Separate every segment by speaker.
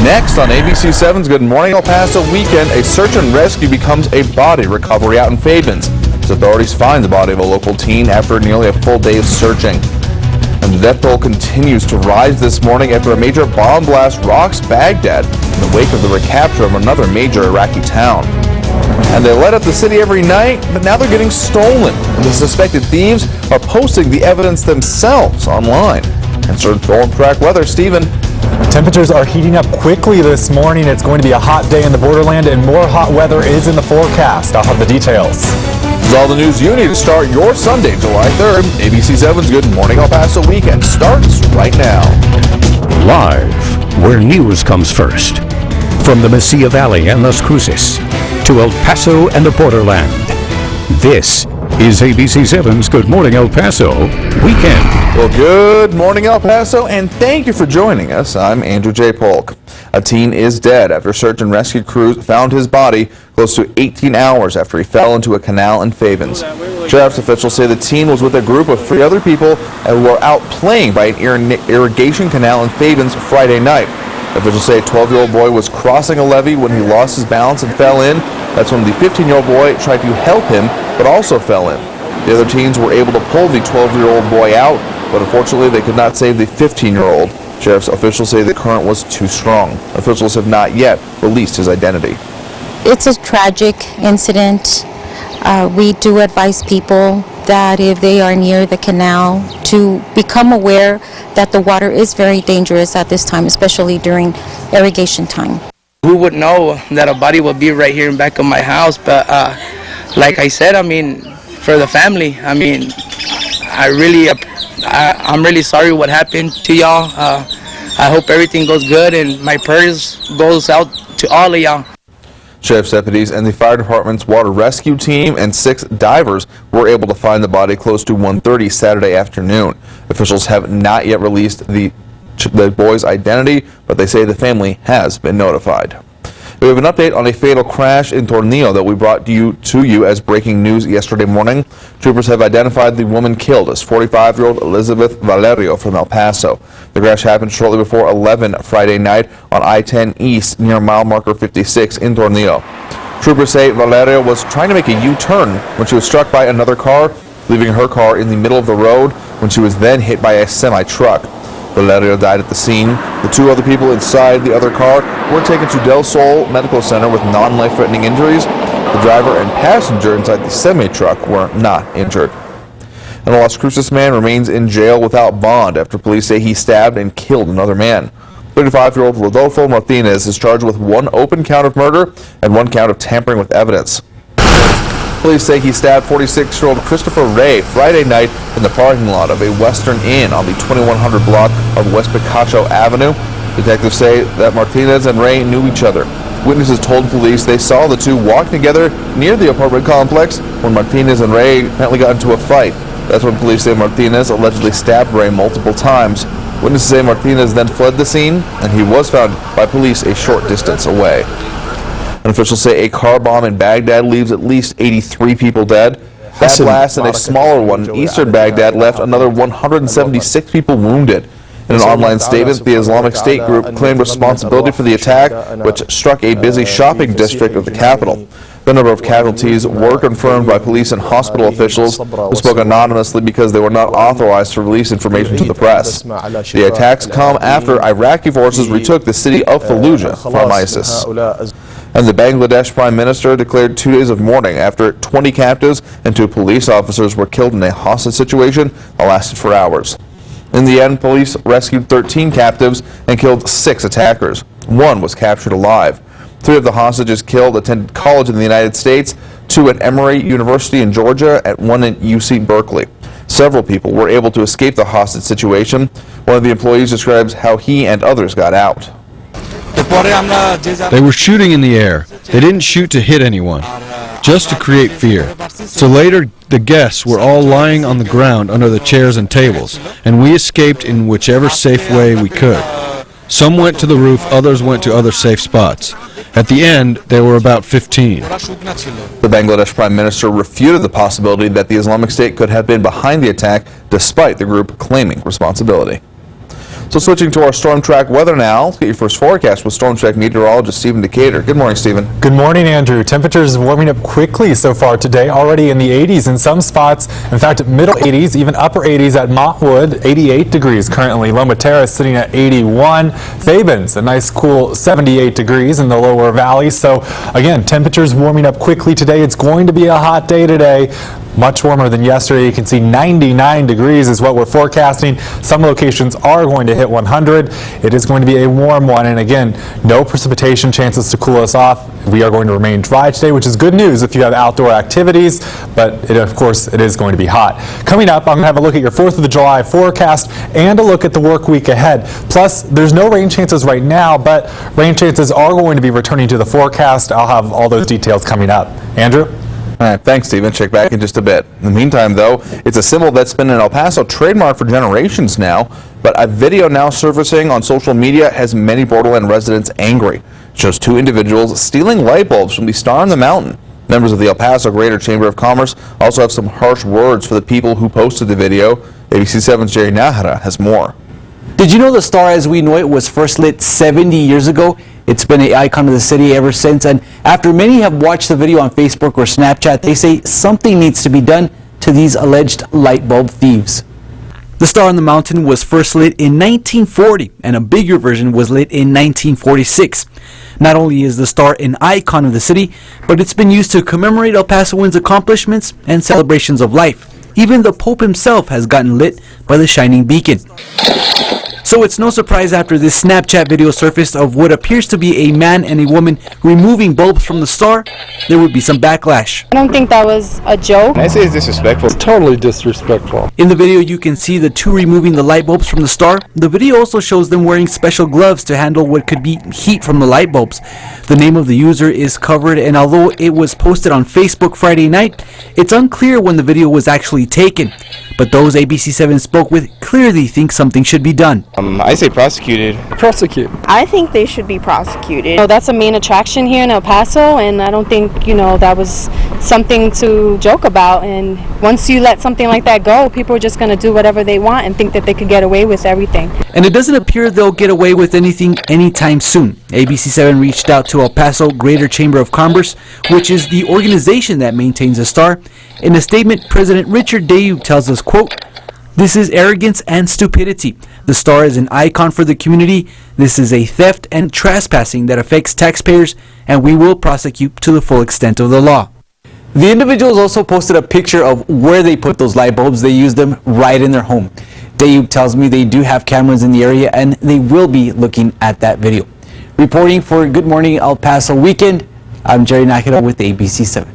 Speaker 1: Next on ABC7's Good Morning El Paso Weekend, a search and rescue becomes a body recovery out in Fabens as authorities find the body of a local teen after nearly a full day of searching. And the death toll continues to rise this morning after a major bomb blast rocks Baghdad in the wake of the recapture of another major Iraqi town. And they light up the city every night, but now they're getting stolen. And the suspected thieves are posting the evidence themselves online. And so storm track weather, Stephen.
Speaker 2: Temperatures are heating up quickly this morning. It's going to be a hot day in the borderland, and more hot weather is in the forecast. I'll have the details.
Speaker 1: This is all the news you need to start your Sunday, July 3rd. ABC7's Good Morning El Paso Weekend starts right now.
Speaker 3: Live, where news comes first. From the Mesilla Valley and Las Cruces to El Paso and the borderland. This is ABC7's Good Morning El Paso Weekend.
Speaker 1: Well, good morning, El Paso, and thank you for joining us. I'm Andrew J. Polk. A teen is dead after search and rescue crews found his body close to 18 hours after he fell into a canal in Fabens. Sheriff's officials say the teen was with a group of 3 other people and were out playing by an irrigation canal in Fabens Friday night. Officials say a 12-year-old boy was crossing a levee when he lost his balance and fell in. That's when the 15-year-old boy tried to help him, but also fell in. The other teens were able to pull the 12-year-old boy out, but unfortunately they could not save the 15-year-old. Sheriff's officials say the current was too strong. Officials have not yet released his identity.
Speaker 4: It's a tragic incident. We do advise people that if they are near the canal to become aware that the water is very dangerous at this time, especially during irrigation time.
Speaker 5: Who would know that a body would be right here in back of my house? But like I said, I mean, for the family, I mean, I'm really sorry what happened to y'all. I hope everything goes good, and my prayers goes out to all of y'all.
Speaker 1: Sheriff's deputies and the fire department's water rescue team and 6 divers were able to find the body close to 1:30 Saturday afternoon. Officials have not yet released the boy's identity, but they say the family has been notified. We have an update on a fatal crash in Tornillo that we brought to you as breaking news yesterday morning. Troopers have identified the woman killed as 45-year-old Elizabeth Valerio from El Paso. The crash happened shortly before 11 Friday night on I-10 East near mile marker 56 in Tornillo. Troopers say Valerio was trying to make a U-turn when she was struck by another car, leaving her car in the middle of the road when she was then hit by a semi-truck. Valerio died at the scene. The 2 other people inside the other car were taken to Del Sol Medical Center with non-life-threatening injuries. The driver and passenger inside the semi-truck were not injured. And a Las Cruces man remains in jail without bond after police say he stabbed and killed another man. 35-year-old Rodolfo Martinez is charged with 1 open count of murder and 1 count of tampering with evidence. Police say he stabbed 46-year-old Christopher Ray Friday night in the parking lot of a Western Inn on the 2100 block of West Picacho Avenue. Detectives say that Martinez and Ray knew each other. Witnesses told police they saw the 2 walk together near the apartment complex when Martinez and Ray apparently got into a fight. That's when police say Martinez allegedly stabbed Ray multiple times. Witnesses say Martinez then fled the scene, and he was found by police a short distance away. And officials say a car bomb in Baghdad leaves at least 83 people dead. That blast and a smaller one in eastern Baghdad left another 176 people wounded. In an online statement, the Islamic State group claimed responsibility for the attack, which struck a busy shopping district of the capital. The number of casualties were confirmed by police and hospital officials who spoke anonymously because they were not authorized to release information to the press. The attacks come after Iraqi forces retook the city of Fallujah from ISIS. And the Bangladesh Prime Minister declared 2 days of mourning after 20 captives and 2 police officers were killed in a hostage situation that lasted for hours. In the end, police rescued 13 captives and killed 6 attackers. 1 was captured alive. 3 of the hostages killed attended college in the United States, 2 at Emory University in Georgia, and 1 at UC Berkeley. Several people were able to escape the hostage situation. One of the employees describes how he and others got out.
Speaker 6: They were shooting in the air. They didn't shoot to hit anyone, just to create fear. So later, the guests were all lying on the ground under the chairs and tables, and we escaped in whichever safe way we could. Some went to the roof, others went to other safe spots. At the end, there were about 15.
Speaker 1: The Bangladesh Prime Minister refuted the possibility that the Islamic State could have been behind the attack, despite the group claiming responsibility. So switching to our Storm Track weather now, let's get your first forecast with Storm Track meteorologist Stephen Decatur. Good morning, Stephen.
Speaker 2: Good morning, Andrew. Temperatures warming up quickly so far today, already in the 80s in some spots. In fact, middle 80s, even upper 80s at Montwood, 88 degrees currently. Loma Terra sitting at 81. Fabens, a nice cool 78 degrees in the lower valley. So again, temperatures warming up quickly today. It's going to be a hot day today. Much warmer than yesterday. You can see 99 degrees is what we're forecasting. Some locations are going to hit 100. It is going to be a warm one, and again, no precipitation chances to cool us off. We are going to remain dry today, which is good news if you have outdoor activities, but of course it is going to be hot. Coming up, I'm going to have a look at your 4th of July forecast and a look at the work week ahead. Plus, there's no rain chances right now, but rain chances are going to be returning to the forecast. I'll have all those details coming up. Andrew?
Speaker 1: All right, thanks, Stephen. Check back in just a bit. In the meantime, though, it's a symbol that's been an El Paso trademark for generations now, but a video now surfacing on social media has many Borderland residents angry. It shows two individuals stealing light bulbs from the Star on the Mountain. Members of the El Paso Greater Chamber of Commerce also have some harsh words for the people who posted the video. ABC7's Jerry Nahara has more.
Speaker 7: Did you know the Star as we know it was first lit 70 years ago? It's been an icon of the city ever since, and after many have watched the video on Facebook or Snapchat, they say something needs to be done to these alleged light bulb thieves. The Star on the Mountain was first lit in 1940, and a bigger version was lit in 1946. Not only is the Star an icon of the city, but it's been used to commemorate El Pasoans' accomplishments and celebrations of life. Even the Pope himself has gotten lit by the shining beacon. So it's no surprise after this Snapchat video surfaced of what appears to be a man and a woman removing bulbs from the Star, there would be some backlash.
Speaker 8: I don't think that was a joke.
Speaker 9: I say it's disrespectful. It's totally disrespectful.
Speaker 7: In the video, you can see the two removing the light bulbs from the Star. The video also shows them wearing special gloves to handle what could be heat from the light bulbs. The name of the user is covered, and although it was posted on Facebook Friday night, it's unclear when the video was actually taken. But those ABC7 spoke with clearly think something should be done.
Speaker 9: I say prosecuted.
Speaker 8: Prosecute. I think they should be prosecuted. That's a main attraction here in El Paso, and I don't think, that was something to joke about. And once you let something like that go, people are just going to do whatever they want and think that they could get away with everything.
Speaker 7: And it doesn't appear they'll get away with anything anytime soon. ABC7 reached out to El Paso Greater Chamber of Commerce, which is the organization that maintains the Star. In a statement, President Richard Dayu tells us, quote, "This is arrogance and stupidity. The Star is an icon for the community. This is a theft and trespassing that affects taxpayers, and we will prosecute to the full extent of the law." The individuals also posted a picture of where they put those light bulbs. They used them right in their home. Dayu tells me they do have cameras in the area, and they will be looking at that video. Reporting for Good Morning El Paso Weekend, I'm Jerry Nakira with ABC7.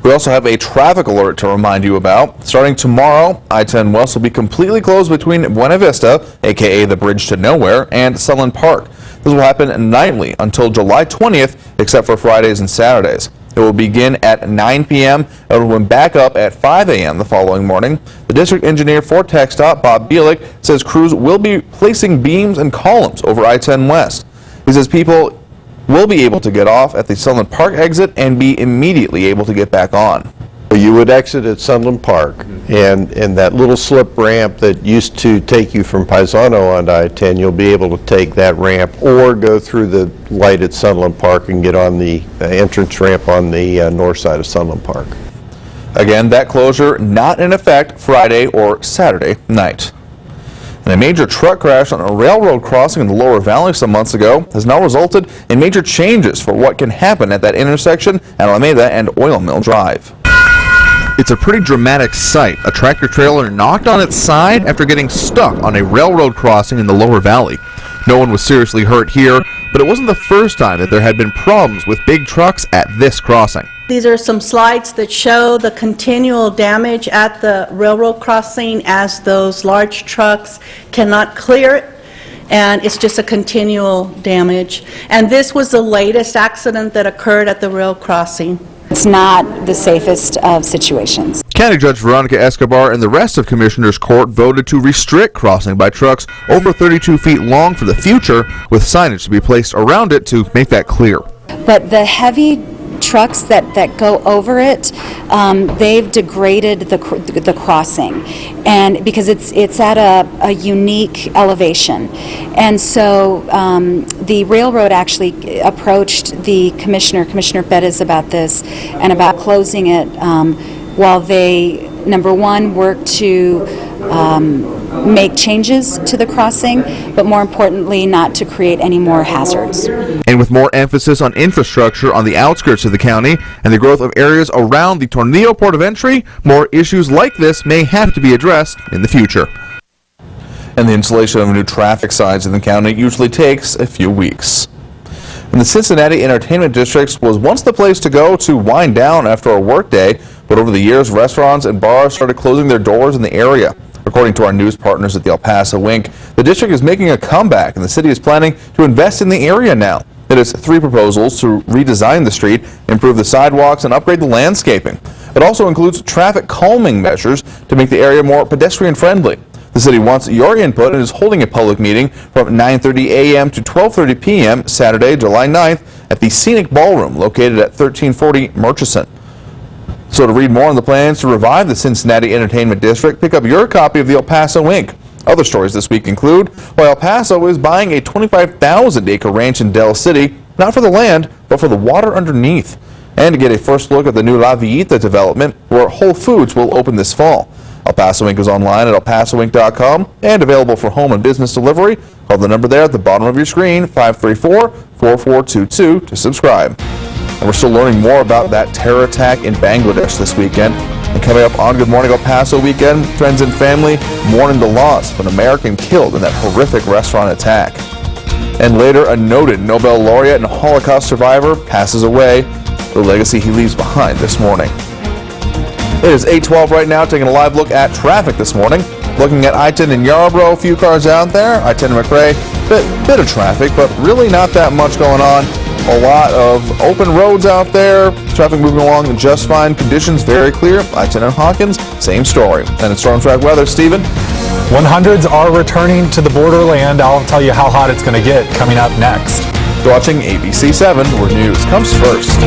Speaker 1: We also have a traffic alert to remind you about. Starting tomorrow, I-10 West will be completely closed between Buena Vista, aka the Bridge to Nowhere, and Sunland Park. This will happen nightly until July 20th, except for Fridays and Saturdays. It will begin at 9 p.m. and will back up at 5 a.m. the following morning. The district engineer for TxDOT, Bob Bielik, says crews will be placing beams and columns over I-10 West. He says people will be able to get off at the Sunland Park exit and be immediately able to get back on.
Speaker 10: You would exit at Sunland Park, and that little slip ramp that used to take you from Paisano on I-10, you'll be able to take that ramp or go through the light at Sunland Park and get on the entrance ramp on the north side of Sunland Park.
Speaker 1: Again, that closure not in effect Friday or Saturday night. And a major truck crash on a railroad crossing in the lower valley some months ago has now resulted in major changes for what can happen at that intersection at Alameda and Oil Mill Drive. It's a pretty dramatic sight. A tractor trailer knocked on its side after getting stuck on a railroad crossing in the lower valley. No one was seriously hurt here, but it wasn't the first time that there had been problems with big trucks at this crossing.
Speaker 11: These are some slides that show the continual damage at the railroad crossing as those large trucks cannot clear it, and it's just a continual damage. And this was the latest accident that occurred at the rail crossing.
Speaker 12: It's not the safest of situations.
Speaker 1: County Judge Veronica Escobar and the rest of Commissioners Court voted to restrict crossing by trucks over 32 feet long for the future, with signage to be placed around it to make that clear.
Speaker 12: But the heavy trucks that go over it, they've degraded the crossing, and because it's at a unique elevation. And so the railroad actually approached the Commissioner Perez about this and about closing it while they, number one, work to make changes to the crossing, but more importantly, not to create any more hazards.
Speaker 1: And with more emphasis on infrastructure on the outskirts of the county and the growth of areas around the Tornillo port of entry, more issues like this may have to be addressed in the future. And the installation of new traffic signs in the county usually takes a few weeks. And the Cincinnati Entertainment District was once the place to go to wind down after a workday, but over the years, restaurants and bars started closing their doors in the area. According to our news partners at the El Paso Wink, the district is making a comeback, and the city is planning to invest in the area now. It has 3 proposals to redesign the street, improve the sidewalks, and upgrade the landscaping. It also includes traffic calming measures to make the area more pedestrian-friendly. The city wants your input and is holding a public meeting from 9:30 a.m. to 12:30 p.m. Saturday, July 9th at the Scenic Ballroom located at 1340 Murchison. So to read more on the plans to revive the Cincinnati Entertainment District, pick up your copy of the El Paso Wink. Other stories this week include why El Paso is buying a 25,000-acre ranch in Del City, not for the land, but for the water underneath. And to get a first look at the new La Villita development, where Whole Foods will open this fall. El Paso Wink is online at KVIA.com and available for home and business delivery. Call the number there at the bottom of your screen, 534-4422, to subscribe. And we're still learning more about that terror attack in Bangladesh this weekend. And coming up on Good Morning El Paso weekend, friends and family mourning the loss of an American killed in that horrific restaurant attack. And later, a noted Nobel laureate and Holocaust survivor passes away, the legacy he leaves behind this morning. It is 8:12 right now, taking a live look at traffic this morning. Looking at I-10 in Yarborough, a few cars out there. I-10 in McRae, bit of traffic, but really not that much going on. A lot of open roads out there. Traffic moving along just fine. Conditions very clear. I-10 in Hawkins, same story. And it's storm track weather. Steven?
Speaker 2: 100s are returning to the borderland. I'll tell you how hot it's going to get coming up next.
Speaker 1: You're watching ABC 7, where news comes first.